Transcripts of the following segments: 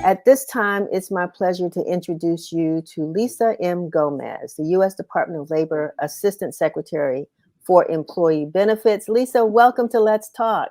At this time, it's my pleasure to introduce you to Lisa M. Gomez, the U.S. Department of Labor Assistant Secretary for Employee Benefits. Lisa, welcome to Let's Talk.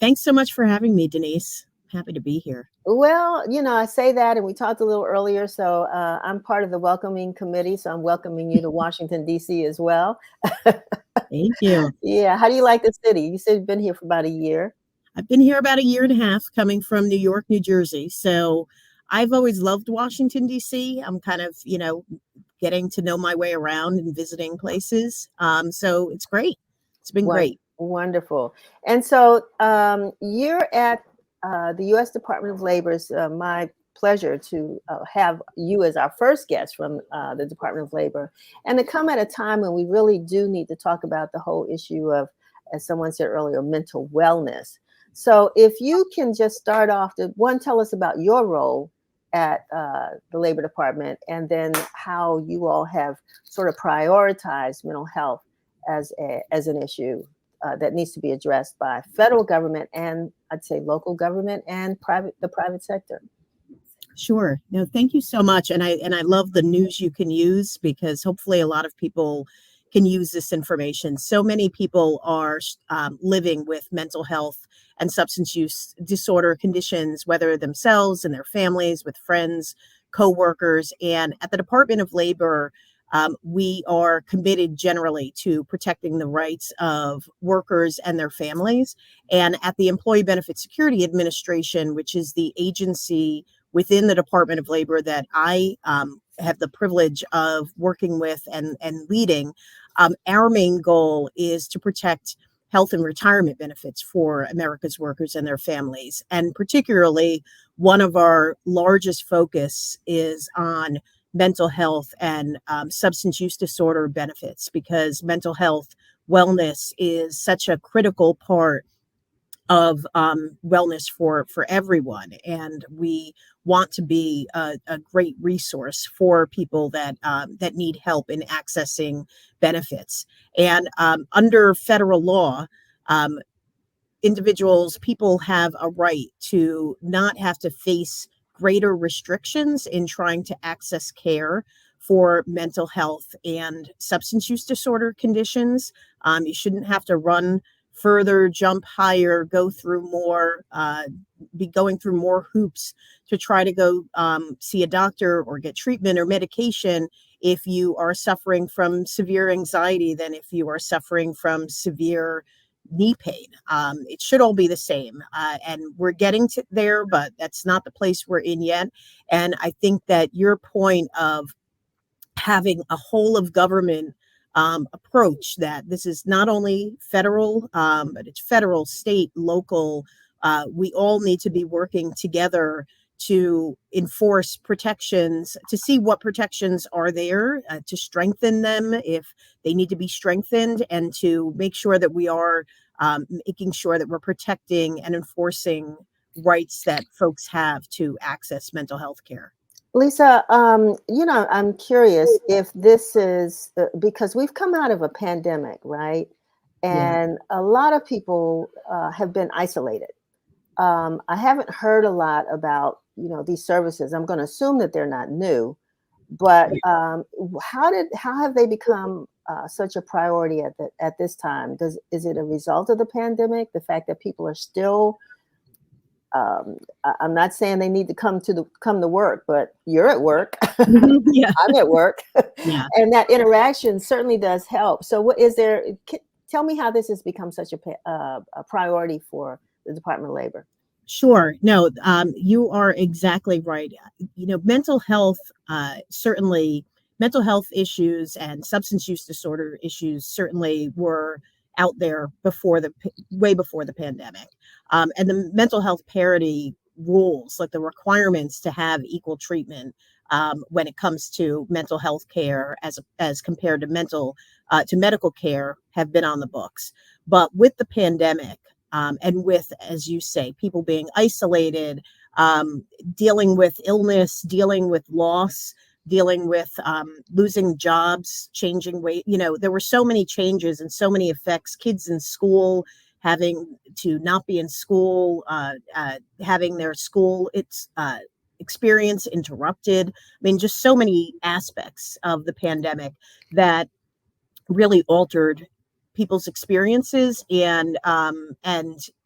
Thanks so much for having me, Denise. Happy to be here. Well, I say that, and we talked a little earlier, so I'm part of the welcoming committee, so I'm welcoming you to Washington, D.C. as well. Thank you. Yeah. How do you like the city? You said you've been here for about a year. I've been here about a year and a half, coming from New York, New Jersey. So I've always loved Washington, D.C. I'm kind of, getting to know my way around and visiting places. So it's great. It's been great. Wonderful. And so you're at the U.S. Department of Labor. It's my pleasure to have you as our first guest from the Department of Labor, and to come at a time when we really do need to talk about the whole issue of, as someone said earlier, mental wellness. So if you can just start off to, tell us about your role at the Labor Department, and then how you all have sort of prioritized mental health as an issue that needs to be addressed by federal government, and I'd say local government, and the private sector. Sure. No, thank you so much. And I love the news you can use, because hopefully a lot of people can use this information. So many people are living with mental health and substance use disorder conditions, whether themselves and their families, with friends, coworkers. And at the Department of Labor, we are committed generally to protecting the rights of workers and their families. And at the Employee Benefit Security Administration, which is the agency within the Department of Labor that I have the privilege of working with and leading, our main goal is to protect health and retirement benefits for America's workers and their families. And particularly, one of our largest focus is on mental health and substance use disorder benefits, because mental health wellness is such a critical part of wellness for everyone. And we want to be a great resource for people that need help in accessing benefits. And under federal law, people have a right to not have to face greater restrictions in trying to access care for mental health and substance use disorder conditions. You shouldn't have to run further, jump higher, be going through more hoops to try to go see a doctor or get treatment or medication if you are suffering from severe anxiety than if you are suffering from severe knee pain. It should all be the same. And we're getting to there, but that's not the place we're in yet. And I think that your point of having a whole of government approach, that this is not only federal, but it's federal, state, local. We all need to be working together to enforce protections, to see what protections are there, to strengthen them if they need to be strengthened, and to make sure that we are making sure that we're protecting and enforcing rights that folks have to access mental health care. Lisa, I'm curious if this is because we've come out of a pandemic, right? And a lot of people have been isolated. I haven't heard a lot about, these services. I'm going to assume that they're not new, but how have they become such a priority at this time? Is it a result of the pandemic? The fact that people are still, I'm not saying they need to come to work, but you're at work. Yeah. I'm at work. Yeah. And that interaction certainly does help. So what is there? Tell me how this has become such a priority for the Department of Labor. Sure. No, you are exactly right. Mental health, certainly mental health issues and substance use disorder issues certainly were out there way before the pandemic. And the mental health parity rules, like the requirements to have equal treatment when it comes to mental health care as compared to medical care, have been on the books. But with the pandemic, and with, as you say, people being isolated, dealing with illness, dealing with loss, dealing with losing jobs, changing weight. There were so many changes and so many effects, kids in school, having to not be in school, having their school experience interrupted. I mean, just so many aspects of the pandemic that really altered people's experiences and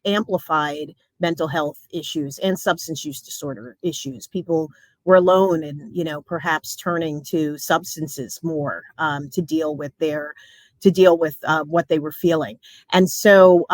amplified mental health issues and substance use disorder issues. People were alone and perhaps turning to substances more to deal with what they were feeling. And so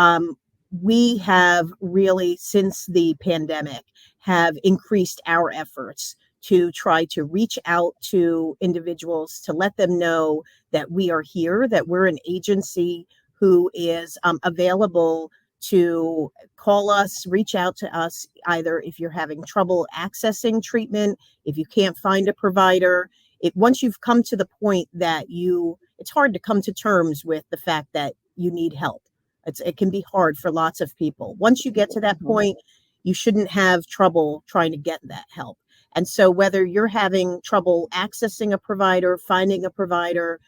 we have really, since the pandemic, have increased our efforts to try to reach out to individuals to let them know that we are here, that we're an agency who is available to call us, reach out to us, either if you're having trouble accessing treatment, if you can't find a provider. Once you've come to the point that it's hard to come to terms with the fact that you need help. It can be hard for lots of people. Once you get to that point, you shouldn't have trouble trying to get that help. And so whether you're having trouble accessing a provider, finding a provider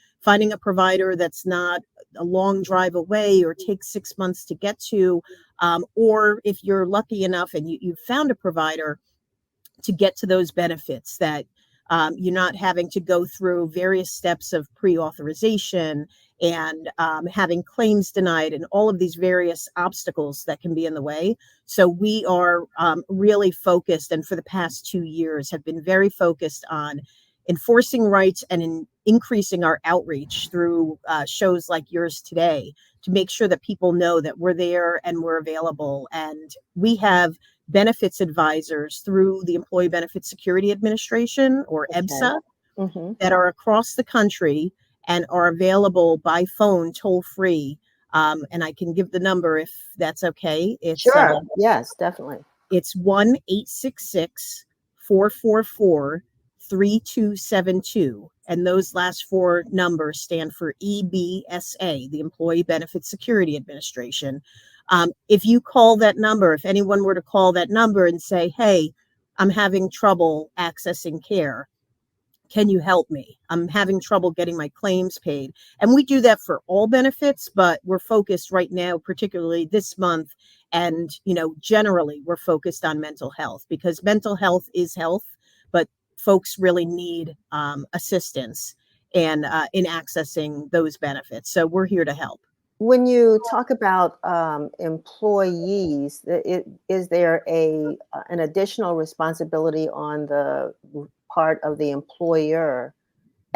that's not a long drive away or takes 6 months to get to, or if you're lucky enough and you've found a provider to get to those benefits, that you're not having to go through various steps of pre-authorization and having claims denied and all of these various obstacles that can be in the way. So we are really focused, and for the past 2 years have been very focused on enforcing rights and increasing our outreach through shows like yours today to make sure that people know that we're there and we're available. And we have benefits advisors through the Employee Benefit Security Administration, or EBSA, that are across the country and are available by phone toll free. And I can give the number if that's okay. Sure. Yes, definitely. It's 1-866-444-3272. And those last four numbers stand for EBSA, the Employee Benefit Security Administration. If you call that number, if anyone were to call that number and say, hey, I'm having trouble accessing care, can you help me? I'm having trouble getting my claims paid. And we do that for all benefits, but we're focused right now, particularly this month. And, generally we're focused on mental health, because mental health is health, but folks really need assistance and in accessing those benefits. So we're here to help. When you talk about employees, is there an additional responsibility on the part of the employer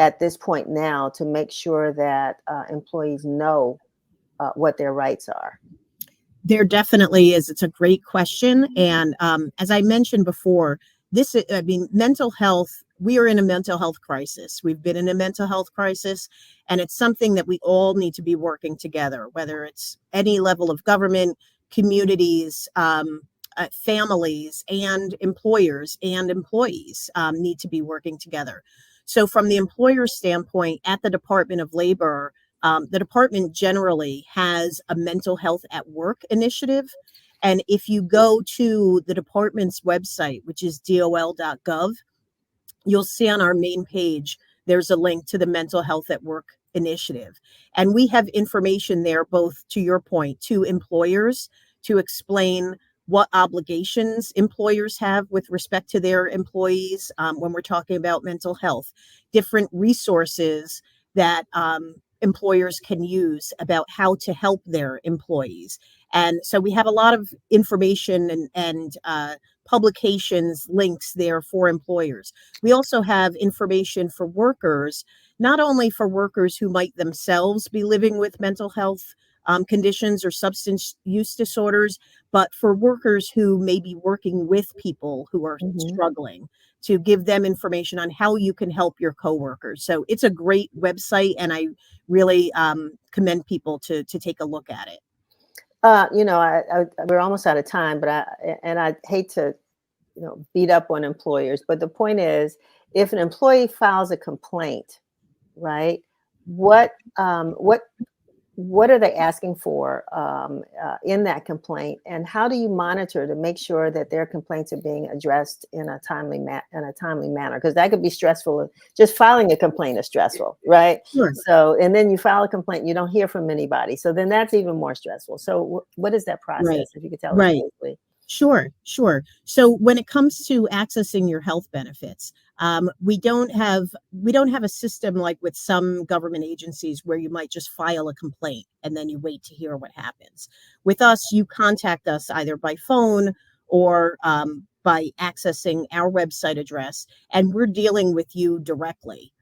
at this point now to make sure that employees know what their rights are? There definitely is. It's a great question. And as I mentioned before, mental health, we are in a mental health crisis. We've been in a mental health crisis, and it's something that we all need to be working together, whether it's any level of government, communities, families, and employers and employees need to be working together. So from the employer standpoint, at the Department of Labor, the department generally has a mental health at work initiative. And if you go to the department's website, which is dol.gov, you'll see on our main page, there's a link to the Mental Health at Work initiative. And we have information there, both, to your point, to employers, to explain what obligations employers have with respect to their employees when we're talking about mental health, different resources that employers can use about how to help their employees. And so we have a lot of information and publications, links there for employers. We also have information for workers, not only for workers who might themselves be living with mental health conditions or substance use disorders, but for workers who may be working with people who are struggling, to give them information on how you can help your coworkers. So it's a great website, and I really commend people to take a look at it. We're almost out of time, but I hate to, beat up on employers. But the point is, if an employee files a complaint, right? What what are they asking for in that complaint, and how do you monitor to make sure that their complaints are being addressed in a timely manner? Because that could be stressful. Just filing a complaint is stressful, right? Sure. So, and then you file a complaint, you don't hear from anybody, so then that's even more stressful. So, what is that Right. process? If you could tell us Right. briefly. Sure, sure. So when it comes to accessing your health benefits, we don't have a system like with some government agencies where you might just file a complaint and then you wait to hear what happens. With us, you contact us either by phone or by accessing our website address, and we're dealing with you directly.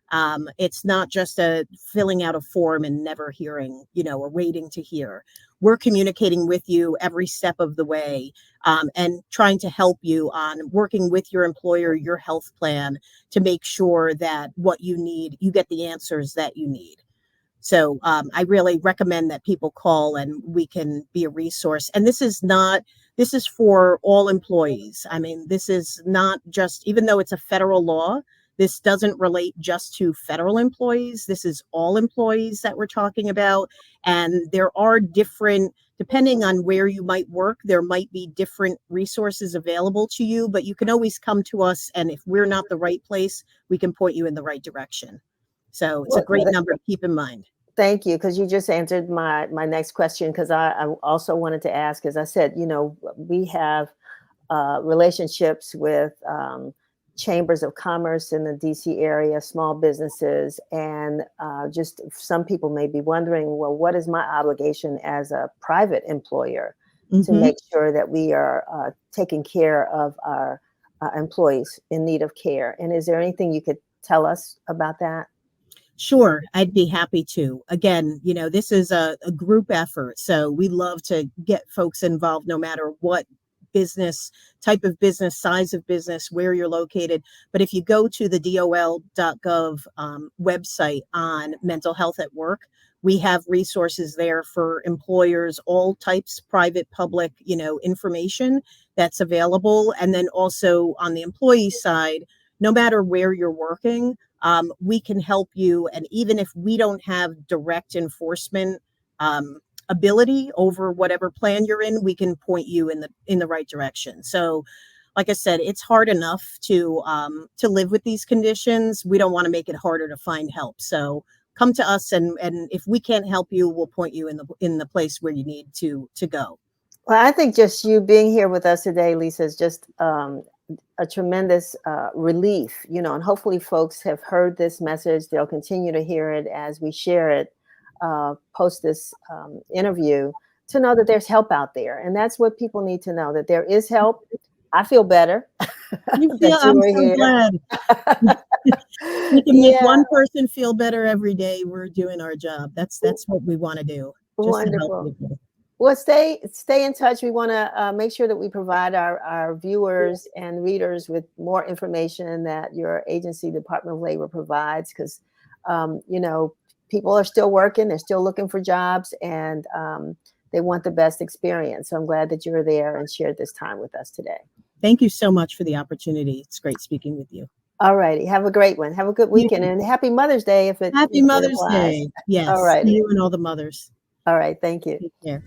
It's not just a filling out a form and never hearing, or waiting to hear. We're communicating with you every step of the way, and trying to help you on working with your employer, your health plan, to make sure that what you need, you get the answers that you need. So I really recommend that people call and we can be a resource. And this is for all employees. I mean, this is not just, even though it's a federal law, this doesn't relate just to federal employees. This is all employees that we're talking about. And there are different, depending on where you might work, there might be different resources available to you, but you can always come to us. And if we're not the right place, we can point you in the right direction. So it's a great number to keep in mind. Thank you, because you just answered my next question. Because I also wanted to ask, as I said, we have relationships with chambers of commerce in the DC area, small businesses, and just some people may be wondering, well, what is my obligation as a private employer to make sure that we are taking care of our employees in need of care? And is there anything you could tell us about that? Sure, I'd be happy to. Again, this is a group effort. So we love to get folks involved no matter what business, type of business, size of business, where you're located. But if you go to the DOL.gov website on mental health at work, we have resources there for employers, all types, private, public, information that's available. And then also on the employee side, no matter where you're working, we can help you. And even if we don't have direct enforcement ability over whatever plan you're in, we can point you in the right direction. So, like I said, it's hard enough to live with these conditions. We don't want to make it harder to find help. So come to us, and if we can't help you, we'll point you in the place where you need to go. Well, I think just you being here with us today, Lisa, is just a tremendous relief, and hopefully folks have heard this message. They'll continue to hear it as we share it, post this interview, to know that there's help out there. And that's what people need to know, that there is help. I feel better that I'm you are so here. glad. We can make one person feel better every day. We're doing our job. That's what we want to do. Just to help Wonderful. people. Well, stay in touch. We want to make sure that we provide our viewers and readers with more information that your agency, Department of Labor, provides, because people are still working, they're still looking for jobs, and they want the best experience. So I'm glad that you're there and shared this time with us today. Thank you so much for the opportunity. It's great speaking with you. All righty. Have a great one. Have a good weekend, and happy Mother's Day. Happy Mother's Day. Yes. All righty. You and all the mothers. All right. Thank you. Take care.